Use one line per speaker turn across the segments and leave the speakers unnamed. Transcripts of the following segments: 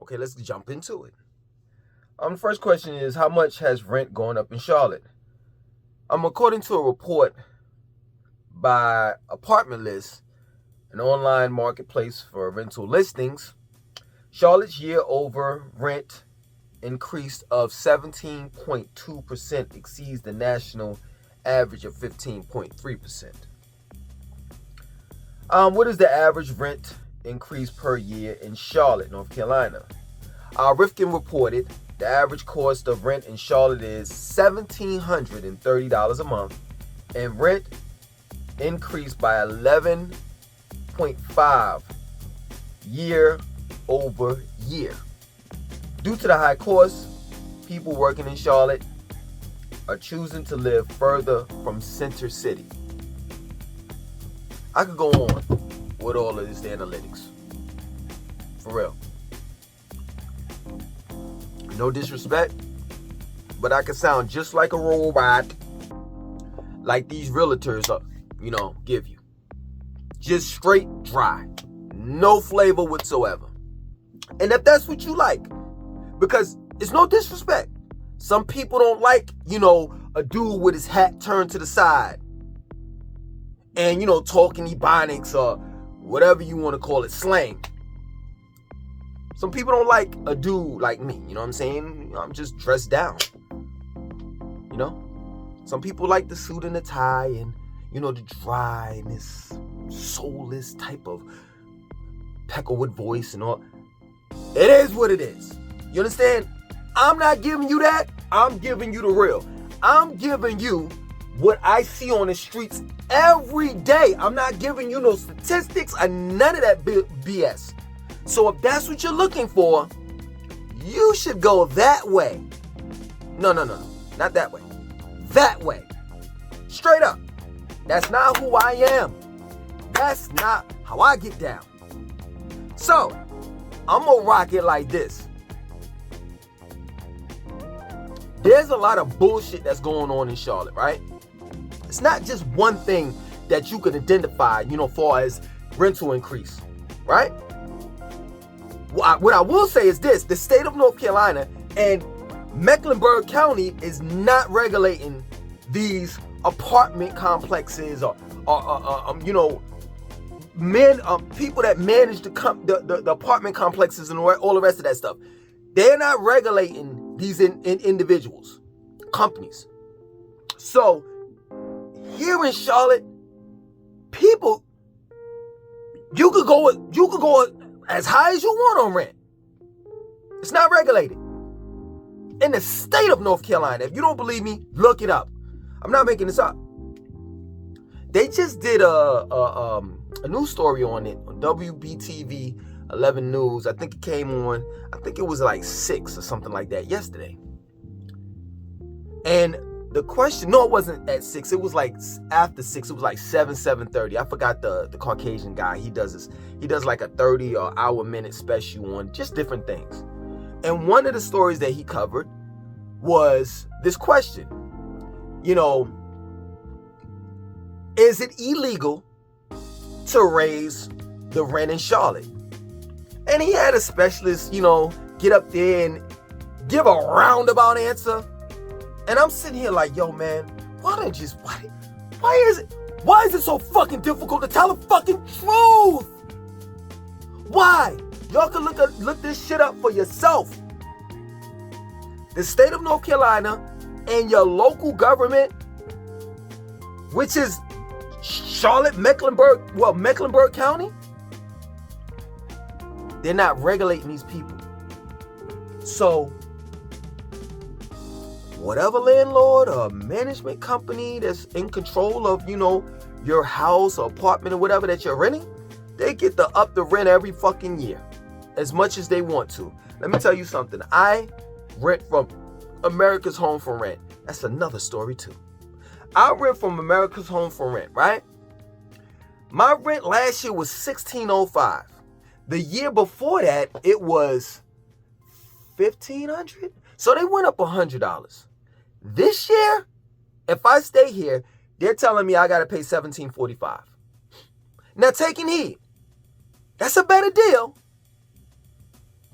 Okay, let's jump into it. The first question is, how much has rent gone up in Charlotte? According to a report by Apartment List, an online marketplace for rental listings, Charlotte's year-over rent increase of 17.2% exceeds the national average of 15.3%. What is the average rent increase per year in Charlotte, North Carolina? Rifkin reported the average cost of rent in Charlotte is $1,730 a month, and rent increased by 11.5 year over year. Due to the high costs, people working in Charlotte are choosing to live further from Center City. I could go on with all of this analytics. For real. No disrespect, but I could sound just like a robot, like these realtors give you. Just straight dry. No flavor whatsoever. And if that's what you like, because it's no disrespect. Some people don't like, a dude with his hat turned to the side and, talking Ebonics or whatever you want to call it, slang. Some people don't like a dude like me, you know what I'm saying? I'm just dressed down, Some people like the suit and the tie and, the dryness, soulless type of Peckerwood voice and all. It is what it is. You understand? I'm not giving you that. I'm giving you the real. I'm giving you what I see on the streets every day. I'm not giving you no statistics or none of that BS. So if that's what you're looking for, you should go that way. No, not that way. That way. Straight up. That's not who I am. That's not how I get down. So, I'm gonna rock it like this. There's a lot of bullshit that's going on in Charlotte, right? It's not just one thing that you can identify, far as rental increase, right? What I will say is this: the state of North Carolina and Mecklenburg County is not regulating these apartment complexes or people that manage the apartment complexes and all the rest of that stuff. They're not regulating these individuals, companies. So here in Charlotte, people, you could go as high as you want on rent. It's not regulated. In the state of North Carolina, if you don't believe me, look it up. I'm not making this up. They just did a news story on it on WBTV 11 News. I think it came on, I think it was like 6 or something like that yesterday. And the question, no, it wasn't at 6. It was like after 6. It was like 7:30. I forgot the Caucasian guy. He does like a 30 or hour minute special on just different things. And one of the stories that he covered was this question. Is it illegal to raise the rent in Charlotte? And he had a specialist, get up there and give a roundabout answer. And I'm sitting here like, yo, man, why is it so fucking difficult to tell the fucking truth? Why? Y'all can look this shit up for yourself. The state of North Carolina and your local government, which is Charlotte, Mecklenburg County, they're not regulating these people. So, whatever landlord or management company that's in control of, your house or apartment or whatever that you're renting, they get to up the rent every fucking year as much as they want to. Let me tell you something. I rent from America's Home for Rent. That's another story too. I rent from America's Home for Rent, right? My rent last year was $1,605. The year before that, it was $1,500. So they went up $100. This year, if I stay here, they're telling me I got to pay $1,745. Now, taking heed, that's a better deal.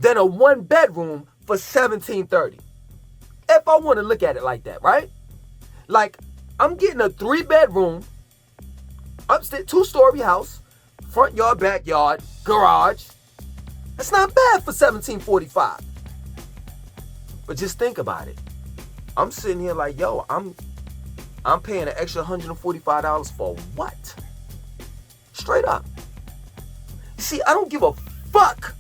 than a 1-bedroom for $1,730. If I want to look at it like that, right? Like, I'm getting a 3-bedroom, upstairs, 2-story house, front yard, backyard, garage. That's not bad for $1,745. But just think about it. I'm sitting here like, yo, I'm paying an extra $145 for what? Straight up. You see, I don't give a fuck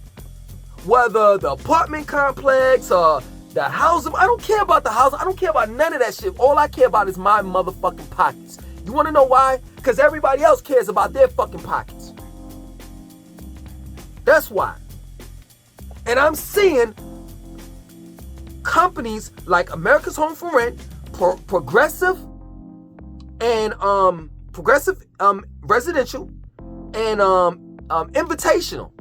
whether the apartment complex or the housing. I don't care about the house. I don't care about none of that shit. All I care about is my motherfucking pockets. You want to know why? Because everybody else cares about their fucking pockets. That's why. And I'm seeing companies like America's Home for Rent, Progressive, and Progressive Residential, and Invitational,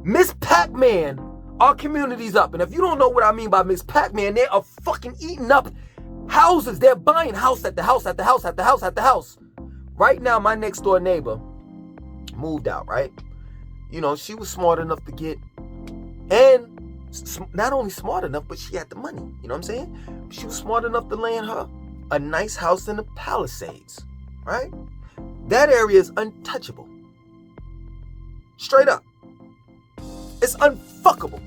Miss Pac-Man our communities up. And if you don't know what I mean by Miss Pac-Man, they are fucking eating up houses. They're buying house at the house at the house at the house at the house. Right now, my next door neighbor moved out, right? You know, she was smart enough to get, and not only smart enough, but she had the money. You know what I'm saying? She was smart enough to land her a nice house in the Palisades, right? That area is untouchable. Straight up. It's unfuckable.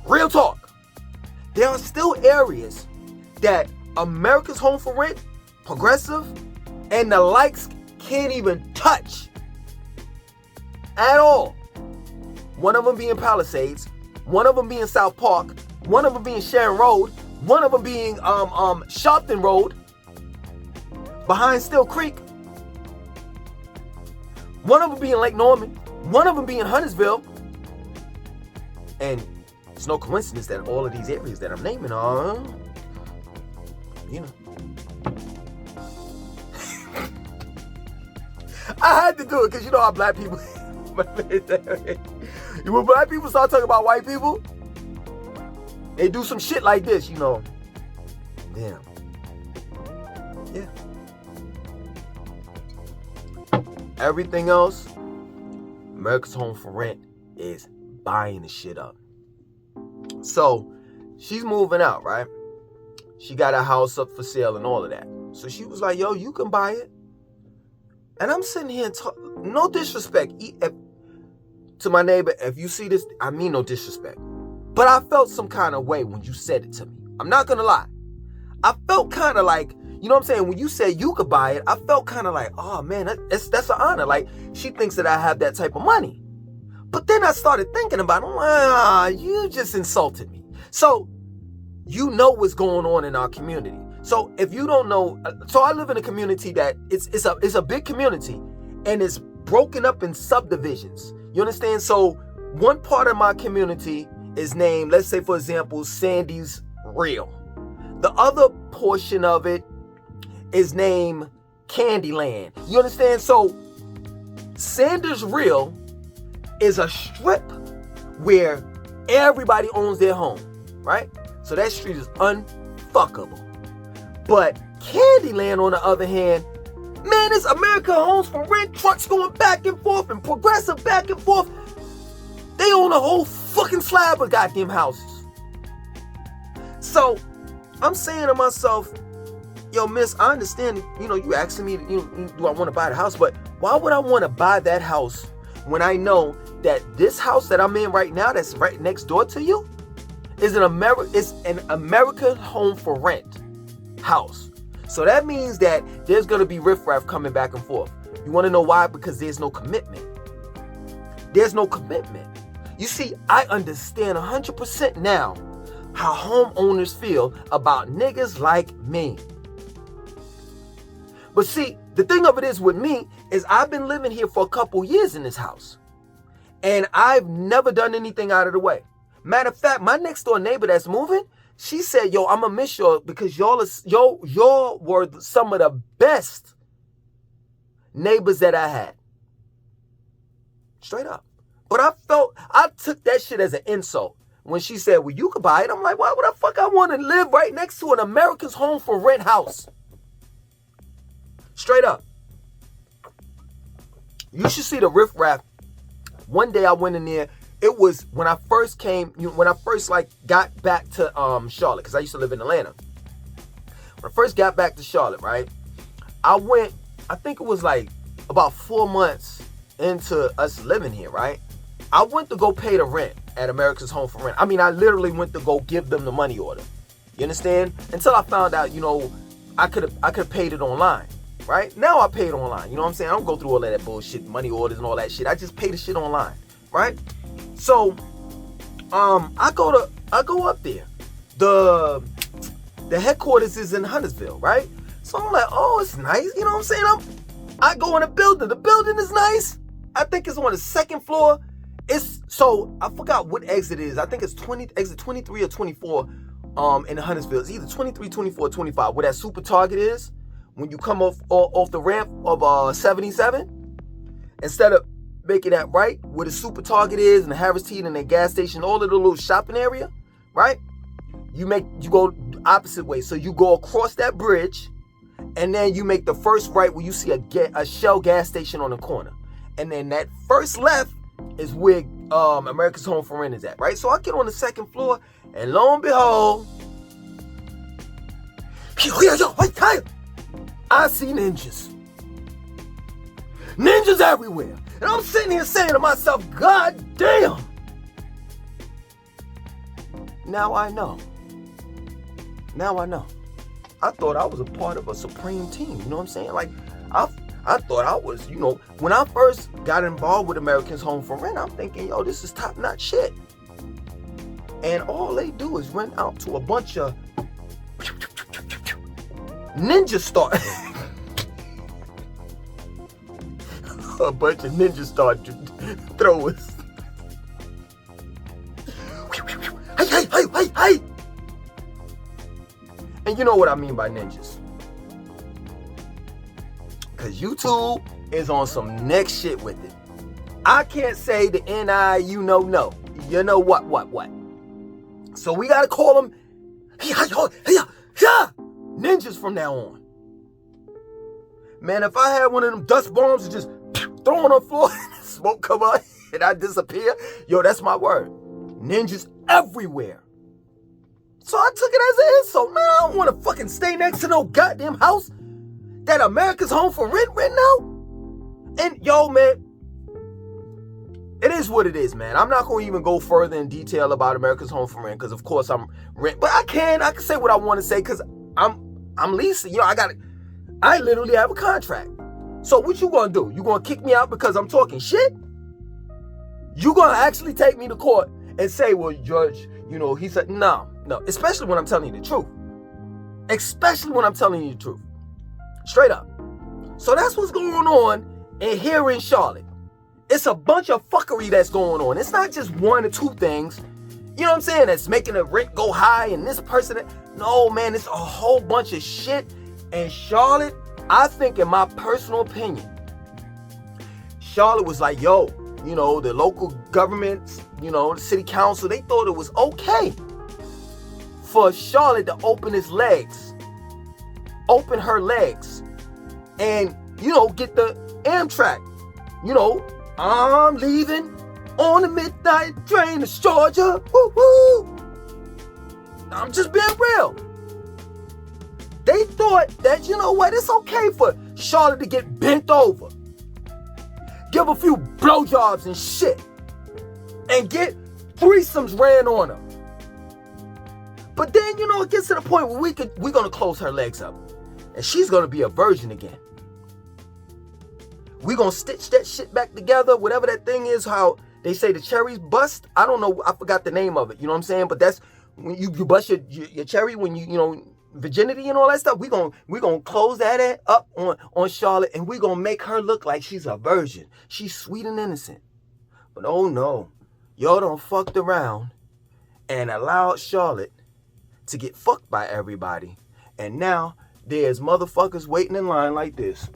Real talk. There are still areas that America's Home for Rent, Progressive, and the likes can't even touch at all. One of them being Palisades, one of them being South Park, one of them being Sharon Road, one of them being Sharpton Road, behind Still Creek, one of them being Lake Norman, one of them being Huntersville. And it's no coincidence that all of these areas that I'm naming are, you know. I had to do it because you know how black people, when black people start talking about white people, they do some shit like this, you know. Damn. Yeah. Everything else, America's Home for Rent is buying the shit up. So she's moving out, right? She got a house up for sale and all of that. So she was like, yo, you can buy it. And I'm sitting here and no disrespect to my neighbor. If you see this, I mean no disrespect. But I felt some kind of way when you said it to me. I'm not going to lie. I felt kind of like, you know what I'm saying? When you said you could buy it, I felt kind of like, oh man, that's an honor. Like, she thinks that I have that type of money. But then I started thinking about it. You just insulted me. So, you know what's going on in our community. So, if you don't know, so I live in a community that it's a big community, and it's broken up in subdivisions. You understand? So, one part of my community is named, let's say for example, Sandy's Reel. The other portion of it is named Candyland. You understand? So, Sandy's Reel is a strip where everybody owns their home, right? So that street is unfuckable. But Candyland, on the other hand, man, it's America Homes for Rent, trucks going back and forth and Progressive back and forth. They own a whole fucking slab of goddamn houses. So I'm saying to myself, yo, miss, I understand, you know, you asking me, do I want to buy the house? But why would I want to buy that house when I know that this house that I'm in right now, that's right next door to you, is an American Home for Rent house. So that means that there's going to be riffraff coming back and forth. You want to know why? Because there's no commitment. There's no commitment. You see, I understand 100% now how homeowners feel about niggas like me. But see, the thing of it is with me is I've been living here for a couple years in this house. And I've never done anything out of the way. Matter of fact, my next door neighbor that's moving, she said, yo, I'm going to miss y'all because y'all were some of the best neighbors that I had. Straight up. But I took that shit as an insult. When she said, well, you could buy it. I'm like, why would the fuck I want to live right next to an America's Home for Rent house? Straight up. You should see the riffraff. One day I went in there it was when I first came, when I first like got back to Charlotte, because I used to live in Atlanta. When I first got back to Charlotte, right, I think it was like about 4 months into us living here, right? I went to go pay the rent at America's Home for Rent. I mean, I literally went to go give them the money order. You understand? Until I found out, I could have paid it online, right? Now I pay it online. You know what I'm saying? I don't go through all of that bullshit, money orders and all that shit. I just pay the shit online, right? So, I go up there. The headquarters is in Huntersville, right? So I'm like, oh, it's nice. You know what I'm saying? I go in the building. The building is nice. I think it's on the second floor. So I forgot what exit it is. I think it's exit 23 or 24 in Huntersville. It's either 23, 24, 25, where that Super Target is. When you come off the ramp of 77, instead of making that right where the Super Target is and the Harris Teeter and the gas station, all of the little shopping area, right? You go opposite way. So you go across that bridge, and then you make the first right where you see a Shell gas station on the corner. And then that first left is where America's Home for Rent is at, right? So I get on the second floor, and lo and behold, I see ninjas. Ninjas everywhere. And I'm sitting here saying to myself, God damn. Now I know. I thought I was a part of a supreme team. You know what I'm saying? Like, I thought I was, when I first got involved with Americans Home for Rent, I'm thinking, yo, this is top-notch shit. And all they do is rent out to a bunch of ninja star. A bunch of ninja star throwers. Hey. And you know what I mean by ninjas. Because YouTube is on some next shit with it. I can't say the N-I, no. You know what. So we got to call them ninjas from now on. Man, if I had one of them dust bombs and just throw on the floor and smoke come out and I disappear, yo, that's my word. Ninjas everywhere. So I took it as an insult. Man, I don't want to fucking stay next to no goddamn house that America's Home for Rent now. And yo, man, it is what it is, man. I'm not going to even go further in detail about America's Home for Rent because, of course, I'm rent. But I can say what I want to say because I'm leasing. I literally have a contract. So what you going to do? You going to kick me out because I'm talking shit? You going to actually take me to court and say, well, Judge, he said, no. Especially when I'm telling you the truth. Straight up. So that's what's going on here in Charlotte. It's a bunch of fuckery that's going on. It's not just one or two things, you know what I'm saying, that's making the rent go high and this person. No, man, it's a whole bunch of shit. And Charlotte, I think in my personal opinion, Charlotte was like, yo, the local governments, the city council, they thought it was okay for Charlotte to open her legs, and, get the Amtrak. I'm leaving on the midnight train to Georgia. Woo-hoo. I'm just being real. They thought that, it's okay for Charlotte to get bent over, give a few blowjobs and shit, and get threesomes ran on her. But then, it gets to the point where we're going to close her legs up. And she's going to be a virgin again. We're going to stitch that shit back together, whatever that thing is, how they say the cherries bust. I don't know. I forgot the name of it. You know what I'm saying? But that's when you bust your cherry, when virginity and all that stuff. We're going to close that up on Charlotte, and we're going to make her look like she's a virgin. She's sweet and innocent. But oh no, y'all done fucked around and allowed Charlotte to get fucked by everybody. And now there's motherfuckers waiting in line like this.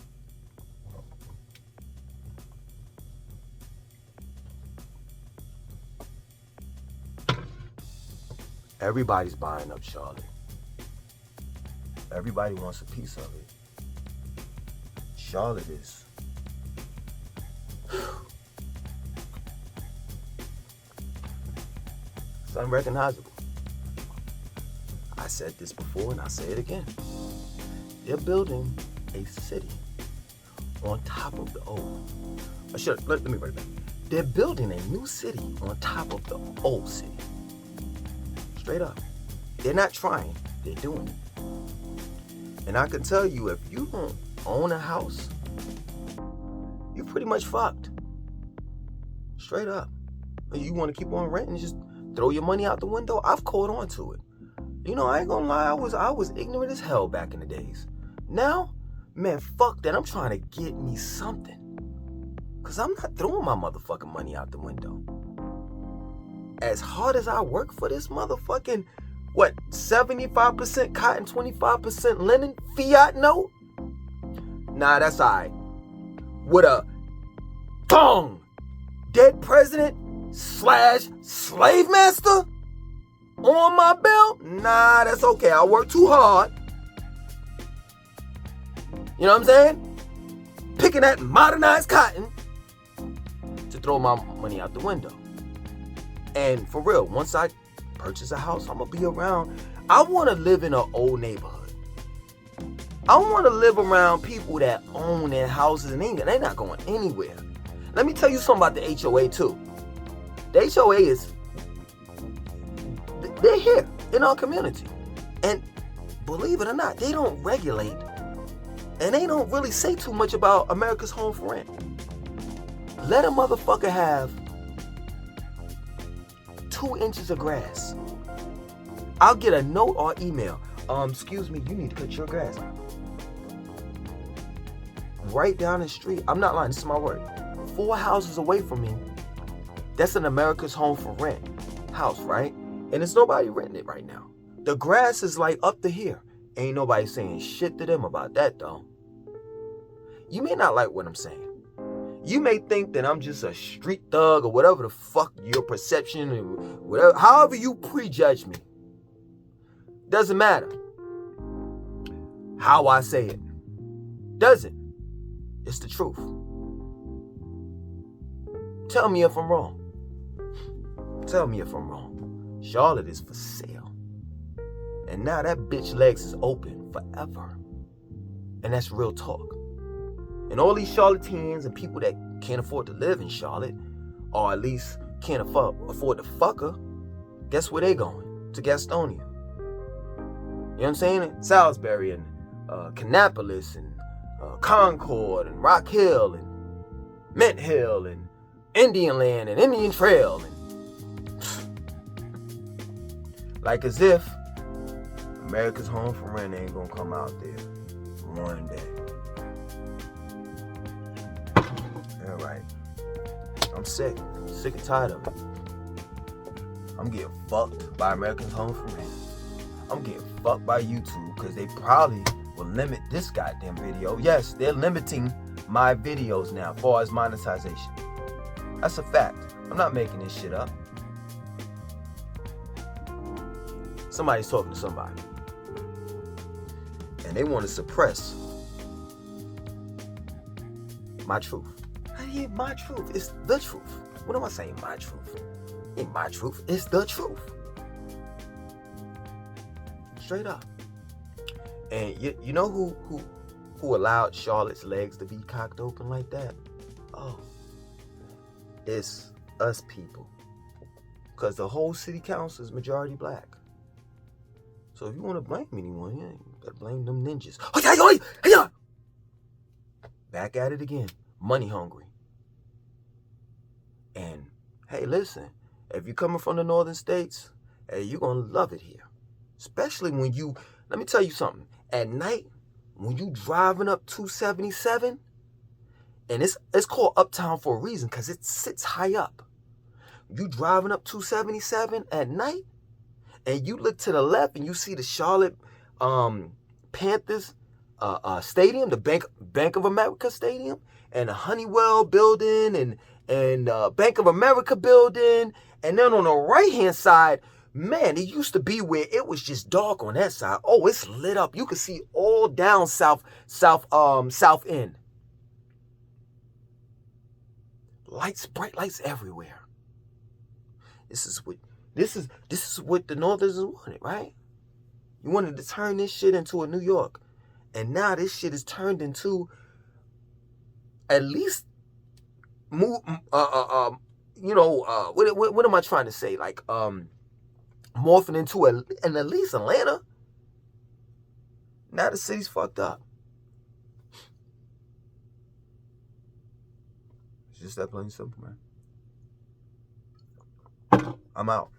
Everybody's buying up Charlotte. Everybody wants a piece of it. Charlotte is It's unrecognizable. I said this before and I'll say it again. They're building a city on top of the old. Let me write it back. They're building a new city on top of the old city. Straight up. They're not trying, they're doing it. And I can tell you, if you don't own a house, you're pretty much fucked. Straight up. You want to keep on renting, just throw your money out the window? I've caught on to it. You know, I ain't gonna lie, I was ignorant as hell back in the days. Now, man, fuck that. I'm trying to get me something. Because I'm not throwing my motherfucking money out the window. As hard as I work for this motherfucking, 75% cotton, 25% linen fiat note? Nah, that's all right. With a dead president / slave master on my belt? Nah, that's okay. I work too hard. You know what I'm saying? Picking that modernized cotton to throw my money out the window. And for real, once I purchase a house, I'm gonna be around. I want to live in an old neighborhood. I want to live around people that own their houses and they're not going anywhere. Let me tell you something about the HOA too. The HOA they're here in our community. And believe it or not, they don't regulate and they don't really say too much about America's Home for Rent. Let a motherfucker have 2 inches of grass. I'll get a note or email. Excuse me, you need to cut your grass. Right down the street, I'm not lying, this is my word. 4 houses away from me, that's an America's Home for Rent house, right? And there's nobody renting it right now. The grass is like up to here. Ain't nobody saying shit to them about that though. You may not like what I'm saying. You may think that I'm just a street thug or whatever the fuck your perception or whatever, however you prejudge me. Doesn't matter how I say it. Doesn't. It's the truth. Tell me if I'm wrong. Tell me if I'm wrong. Charlotte is for sale. And now that bitch legs is open forever. And that's real talk. And all these charlatans and people that can't afford to live in Charlotte, or at least can't afford to fuck her, guess where they going? To Gastonia. You know what I'm saying? Salisbury and Kannapolis and Concord and Rock Hill and Mint Hill and Indian Land and Indian Trail. And like as if America's Home for Rent ain't gonna come out there one day. All right. I'm sick and tired of it. I'm getting fucked by America's Home for Rent. I'm getting fucked by YouTube because they probably will limit this goddamn video. Yes, they're limiting my videos now as far as monetization. That's a fact. I'm not making this shit up. Somebody's talking to somebody. And they want to suppress my truth. It ain't my truth. It's the truth. What am I saying? My truth. It ain't my truth. It's the truth. Straight up. And you know who allowed Charlotte's legs to be cocked open like that? Oh, it's us people. Because the whole city council is majority black. So if you want to blame anyone, you gotta blame them ninjas. Back at it again. Money hungry. And hey, listen, if you're coming from the northern states, hey, you're gonna love it here. Especially when let me tell you something. At night, when you driving up 277, and it's called Uptown for a reason, because it sits high up. You driving up 277 at night, and you look to the left and you see the Charlotte Panthers stadium, the Bank of America stadium, and the Honeywell building and Bank of America building, and then on the right hand side, man, it used to be where it was just dark on that side. Oh, it's lit up. You can see all down South End. Lights, bright lights everywhere. This is what This is what the Northerners wanted, right? You wanted to turn this shit into a New York. And now this shit is turned into at least move what am I trying to say? Like morphing into an at least Atlanta. Now the city's fucked up. It's just that plain simple, man. I'm out.